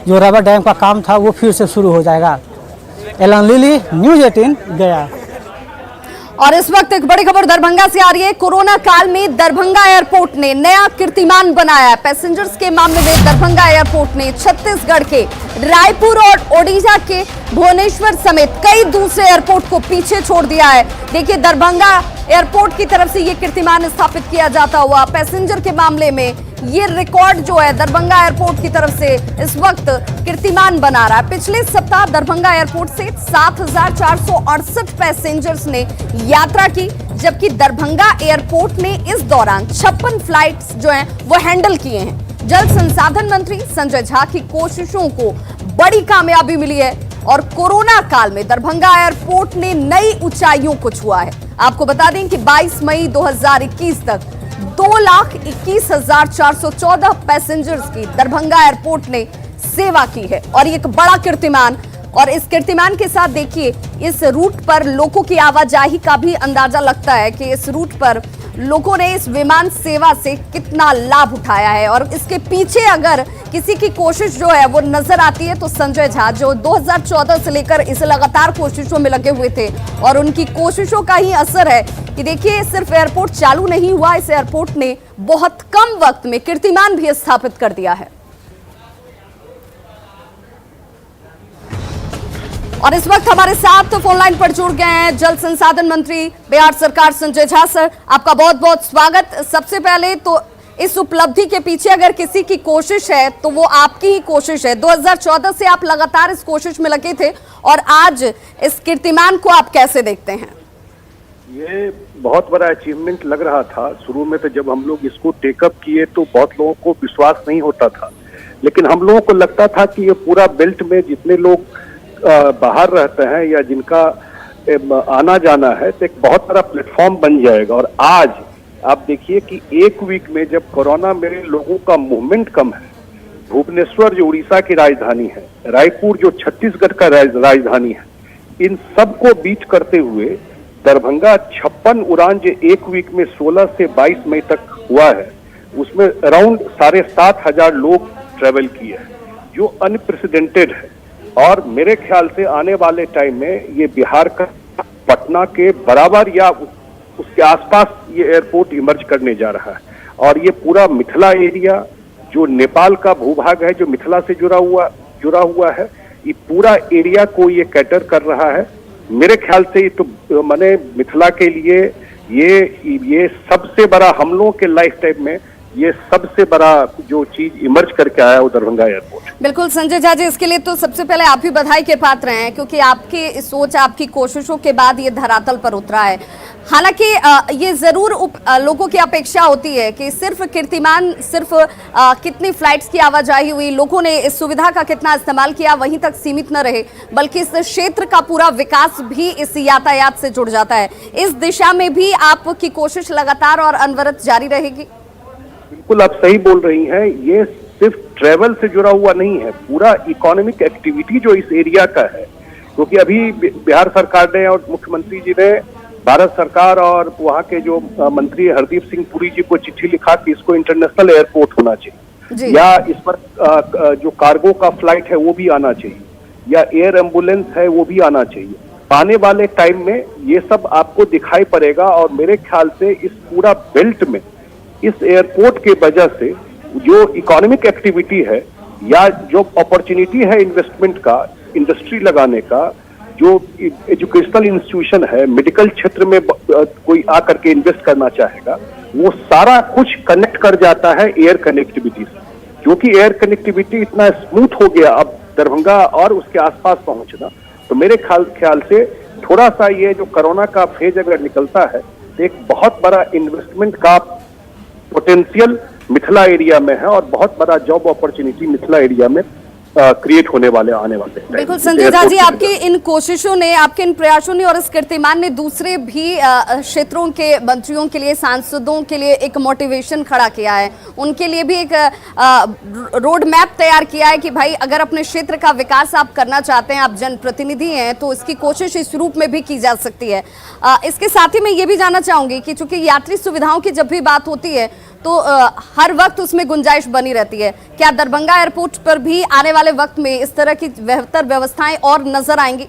जो rubber dam का काम था वो फिर से शुरू हो जाएगा। एलन लिली, न्यूज़ 18 गया। और इस वक्त एक बड़ी खबर दरभंगा से आ रही है। कोरोना काल में दरभंगा एयरपोर्ट ने नया कीर्तिमान बनाया है। पैसेंजर्स के मामले में दरभंगा एयरपोर्ट ने छत्तीसगढ़ के रायपुर और ओडिशा के भुवनेश्वर समेत कई दूसरे एयरपोर्ट को पीछे छोड़ दिया है। देखिए, दरभंगा एयरपोर्ट की तरफ से ये कीर्तिमान स्थापित किया जाता हुआ पैसेंजर के मामले में ये रिकॉर्ड जो है दरभंगा एयरपोर्ट की तरफ से इस वक्त कीर्तिमान बना रहा है। पिछले सप्ताह दरभंगा एयरपोर्ट से 7,468 पैसेंजर्स ने यात्रा की, जबकि दरभंगा एयरपोर्ट ने इस दौरान 56 फ्लाइट्स जो हैं वो हैंडल किए हैं। जल संसाधन मंत्री संजय झा की कोशिशों को बड़ी कामयाबी मिली है और कोरोना काल में दरभंगा एयरपोर्ट ने नई ऊंचाइयों को छुआ है। आपको बता दें कि 22 मई 2021 तक 2,21,414 पैसेंजर्स की दरभंगा एयरपोर्ट ने सेवा की है और एक बड़ा कीर्तिमान। और इस कीर्तिमान के साथ देखिए, इस रूट पर लोगों की आवाजाही का भी अंदाजा लगता है कि इस रूट पर लोगों ने इस विमान सेवा से कितना लाभ उठाया है। और इसके पीछे अगर किसी की कोशिश जो है वो नजर आती है तो संजय झा, जो 2014 से लेकर इस लगातार कोशिशों में लगे हुए थे, और उनकी कोशिशों का ही असर है कि देखिए सिर्फ एयरपोर्ट चालू नहीं हुआ, इस एयरपोर्ट ने बहुत कम वक्त में कीर्तिमान भी स्थापित कर दिया है। और इस वक्त हमारे साथ फोन लाइन पर जुड़ गए हैं जल संसाधन मंत्री बिहार सरकार संजय झा। सर, आपका बहुत बहुत स्वागत। सबसे पहले तो इस उपलब्धि के पीछे अगर किसी की कोशिश है तो वो आपकी ही कोशिश है। 2014 से आप लगातार इस कोशिश में लगे थे और आज इस कीर्तिमान को आप कैसे देखते हैं? ये बहुत बड़ा अचीवमेंट लग रहा था। शुरू में तो जब हम लोग इसको टेकअप किए तो बहुत लोगों को विश्वास नहीं होता था, लेकिन हम लोगों को लगता था कि ये पूरा बेल्ट में जितने लोग बाहर रहते हैं या जिनका आना जाना है तो एक बहुत बड़ा प्लेटफॉर्म बन जाएगा। और आज आप देखिए कि एक वीक में जब कोरोना में लोगों का मूवमेंट कम है, भुवनेश्वर जो उड़ीसा की राजधानी है, रायपुर जो छत्तीसगढ़ का राजधानी है, इन सबको बीट करते हुए दरभंगा 56 उड़ान जो एक वीक में 16 से 22 मई तक हुआ है, उसमें अराउंड 7,500 लोग ट्रेवल किए हैं, जो अनप्रेसिडेंटेड है। और मेरे ख्याल से आने वाले टाइम में ये बिहार का पटना के बराबर या उसके आसपास ये एयरपोर्ट इमर्ज करने जा रहा है। और ये पूरा मिथिला एरिया जो नेपाल का भूभाग है, जो मिथिला से जुड़ा हुआ है, ये पूरा एरिया को ये कैटर कर रहा है। मेरे ख्याल से ये तो माने मिथिला के लिए ये सबसे बड़ा, हम लोगों के लाइफ टाइम में ये सबसे बड़ा जो चीज इमर्ज करके आया वो दरभंगा एयरपोर्ट। बिल्कुल संजय झा जी, इसके लिए तो सबसे पहले आप ही बधाई के पात्र हैं, क्योंकि आपकी सोच, आपकी कोशिशों के बाद ये धरातल पर उतरा है। हालांकि ये जरूर लोगों की अपेक्षा होती है कि सिर्फ कीर्तिमान, सिर्फ कितनी फ्लाइट्स की आवाजाही हुई, लोगों ने इस सुविधा का कितना इस्तेमाल किया, वहीं तक सीमित न रहे, बल्कि इस क्षेत्र का पूरा विकास भी इस यातायात से जुड़ जाता है। इस दिशा में भी आपकी कोशिश लगातार और अनवरत जारी रहेगी? बिल्कुल, आप सही बोल रही हैं। ये सिर्फ ट्रेवल से जुड़ा हुआ नहीं है, पूरा इकोनॉमिक एक्टिविटी जो इस एरिया का है। क्योंकि अभी बिहार सरकार ने और मुख्यमंत्री जी ने भारत सरकार और वहाँ के जो मंत्री हरदीप सिंह पुरी जी को चिट्ठी लिखा कि इसको इंटरनेशनल एयरपोर्ट होना चाहिए, या इस पर जो कार्गो का फ्लाइट है वो भी आना चाहिए, या एयर एम्बुलेंस है वो भी आना चाहिए। आने वाले टाइम में ये सब आपको दिखाई पड़ेगा। और मेरे ख्याल से इस पूरा बेल्ट में इस एयरपोर्ट के वजह से जो इकोनॉमिक एक्टिविटी है या जो अपॉर्चुनिटी है इन्वेस्टमेंट का, इंडस्ट्री लगाने का, जो एजुकेशनल इंस्टीट्यूशन है, मेडिकल क्षेत्र में कोई आकर के इन्वेस्ट करना चाहेगा, वो सारा कुछ कनेक्ट कर जाता है एयर कनेक्टिविटी से। क्योंकि एयर कनेक्टिविटी इतना स्मूथ हो गया अब दरभंगा और उसके आसपास पहुंचना, तो मेरे ख्याल से थोड़ा सा ये जो कोरोना का फेज अगर निकलता है तो एक बहुत बड़ा इन्वेस्टमेंट का पोटेंशियल मिथिला एरिया में है और बहुत बड़ा जॉब अपॉर्चुनिटी मिथिला एरिया में क्रिएट होने वाले आने वाले। बिल्कुल संजय झा जी, आपकी इन कोशिशों ने, आपके इन प्रयासों ने और इस कीर्तिमान ने दूसरे भी क्षेत्रों के मंत्रियों के लिए, सांसदों के लिए एक मोटिवेशन खड़ा किया है। उनके लिए भी एक रोड मैप तैयार किया है कि भाई अगर अपने क्षेत्र का विकास आप करना चाहते हैं, आप जनप्रतिनिधि हैं, तो इसकी कोशिश इस रूप में भी की जा सकती है। इसके साथ ही मैं ये भी जानना चाहूंगी कि चूंकि यात्री सुविधाओं की जब भी बात होती है तो हर वक्त उसमें गुंजाइश बनी रहती है। क्या दरभंगा एयरपोर्ट पर भी आने वाले वक्त में इस तरह की बेहतर व्यवस्थाएं और नजर आएंगी?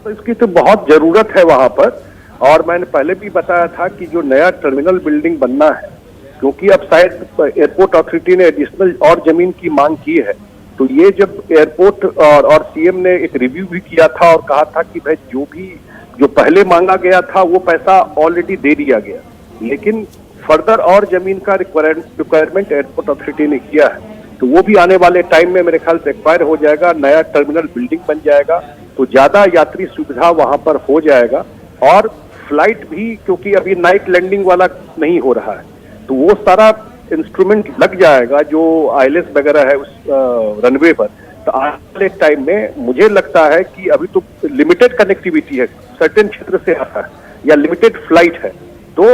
तो इसकी तो बहुत जरूरत है वहां पर, और मैंने पहले भी बताया था कि जो नया टर्मिनल बिल्डिंग बनना है, क्योंकि अब शायद एयरपोर्ट अथॉरिटी ने एडिशनल और जमीन की मांग की है, तो ये जब एयरपोर्ट और सीएम ने एक रिव्यू भी किया था और कहा था कि भाई जो पहले मांगा गया था वो पैसा ऑलरेडी दे दिया गया, लेकिन फर्दर और जमीन का रिक्वायरमेंट एयरपोर्ट अथॉरिटी ने किया है, तो वो भी आने वाले टाइम में मेरे ख्याल से एक्सपायर हो जाएगा, नया टर्मिनल बिल्डिंग बन जाएगा, तो ज्यादा यात्री सुविधा वहां पर हो जाएगा। और फ्लाइट भी, क्योंकि अभी नाइट लैंडिंग वाला नहीं हो रहा है, तो वो सारा इंस्ट्रूमेंट लग जाएगा जो आईएलएस वगैरह है उस रनवे पर। तो आने वाले टाइम में मुझे लगता है कि अभी तो लिमिटेड कनेक्टिविटी है, सर्टेन क्षेत्र से आता है या लिमिटेड फ्लाइट है, तो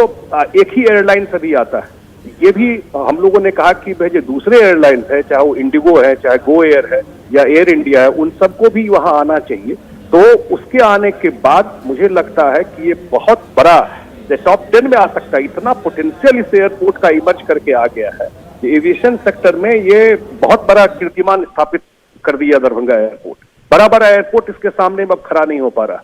एक ही एयरलाइन से भी आता है। ये भी हम लोगों ने कहा कि भाई जो दूसरे एयरलाइंस है, चाहे वो इंडिगो है, चाहे गो एयर है या एयर इंडिया है, उन सबको भी वहां आना चाहिए। तो उसके आने के बाद मुझे लगता है कि ये बहुत बड़ा टॉप 10 में आ सकता है। इतना पोटेंशियल इस एयरपोर्ट का इमर्ज करके आ गया है, एविएशन सेक्टर में ये बहुत बड़ा कीर्तिमान स्थापित कर दिया दरभंगा एयरपोर्ट। बड़ा बड़ा एयरपोर्ट इसके सामने अब खड़ा नहीं हो पा रहा।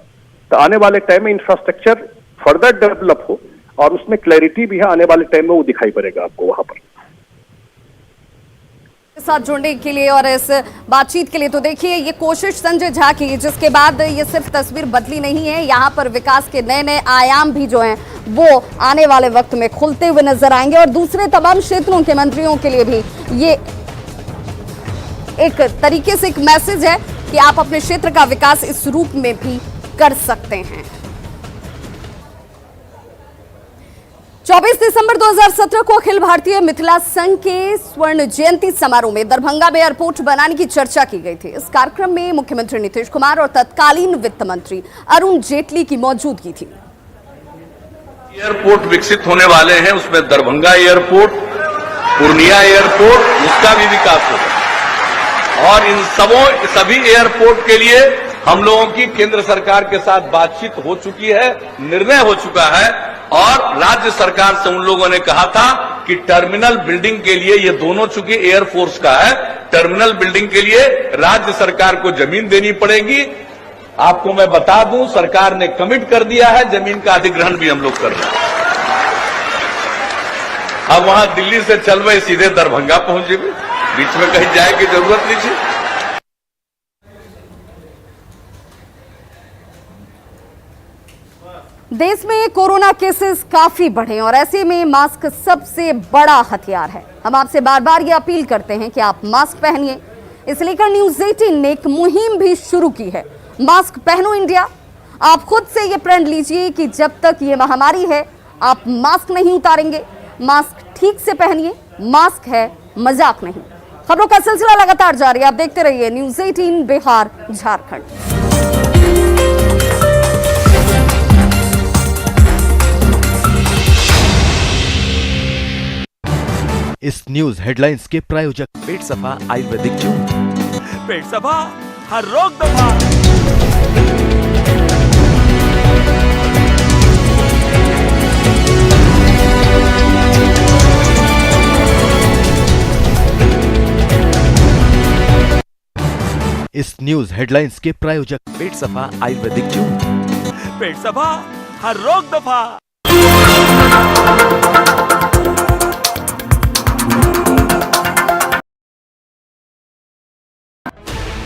तो आने वाले टाइम में इंफ्रास्ट्रक्चर फर्दर डेवलप हो और उसमें क्लैरिटी भी है, आने वाले टाइम में वो दिखाई पड़ेगा आपको वहां पर। साथ जुड़ने के लिए और इस बातचीत के लिए, तो देखिए ये कोशिश संजय झा की, जिसके बाद ये सिर्फ तस्वीर बदली नहीं है, यहाँ पर विकास के नए नए आयाम भी जो हैं वो आने वाले वक्त में खुलते हुए नजर आएंगे। और दूसरे तमाम क्षेत्रों के मंत्रियों के लिए भी ये एक तरीके से एक मैसेज है कि आप अपने क्षेत्र का विकास इस रूप में भी कर सकते हैं। 24 दिसंबर 2017 को अखिल भारतीय मिथिला संघ के स्वर्ण जयंती समारोह में दरभंगा में एयरपोर्ट बनाने की चर्चा की गई थी। इस कार्यक्रम में मुख्यमंत्री नीतीश कुमार और तत्कालीन वित्त मंत्री अरुण जेटली की मौजूदगी थी। एयरपोर्ट विकसित होने वाले हैं, उसमें दरभंगा एयरपोर्ट, पूर्णिया एयरपोर्ट, उसका भी विकास होगा। और इन सभी एयरपोर्ट के लिए हम लोगों की केंद्र सरकार के साथ बातचीत हो चुकी है, निर्णय हो चुका है। और राज्य सरकार से उन लोगों ने कहा था कि टर्मिनल बिल्डिंग के लिए, ये दोनों चूंकि एयरफोर्स का है, टर्मिनल बिल्डिंग के लिए राज्य सरकार को जमीन देनी पड़ेगी। आपको मैं बता दूं, सरकार ने कमिट कर दिया है, जमीन का अधिग्रहण भी हम लोग कर रहे हैं। अब वहां दिल्ली से चल रहे सीधे दरभंगा पहुंचेंगे, बीच में कहीं जाए की जरूरत नहीं थी। देश में कोरोना केसेस काफी बढ़े और ऐसे में मास्क सबसे बड़ा हथियार है। हम आपसे बार बार ये अपील करते हैं कि आप मास्क पहनिए। इस लेकर न्यूज़ 18 ने एक मुहिम भी शुरू की है, मास्क पहनो इंडिया। आप खुद से ये प्रण लीजिए कि जब तक ये महामारी है आप मास्क नहीं उतारेंगे। मास्क ठीक से पहनिए, मास्क है मजाक नहीं। खबरों का सिलसिला लगातार जारी है, आप देखते रहिए न्यूज़ 18 बिहार झारखंड। इस न्यूज हेडलाइंस के प्रायोजक पेट सफा आयुर्वेदिक चूर्ण, पेट सफा हर रोग दफा। इस न्यूज हेडलाइंस के प्रायोजक पेट सफा आयुर्वेदिक चूर्ण, पेट सफा हर रोग दफा।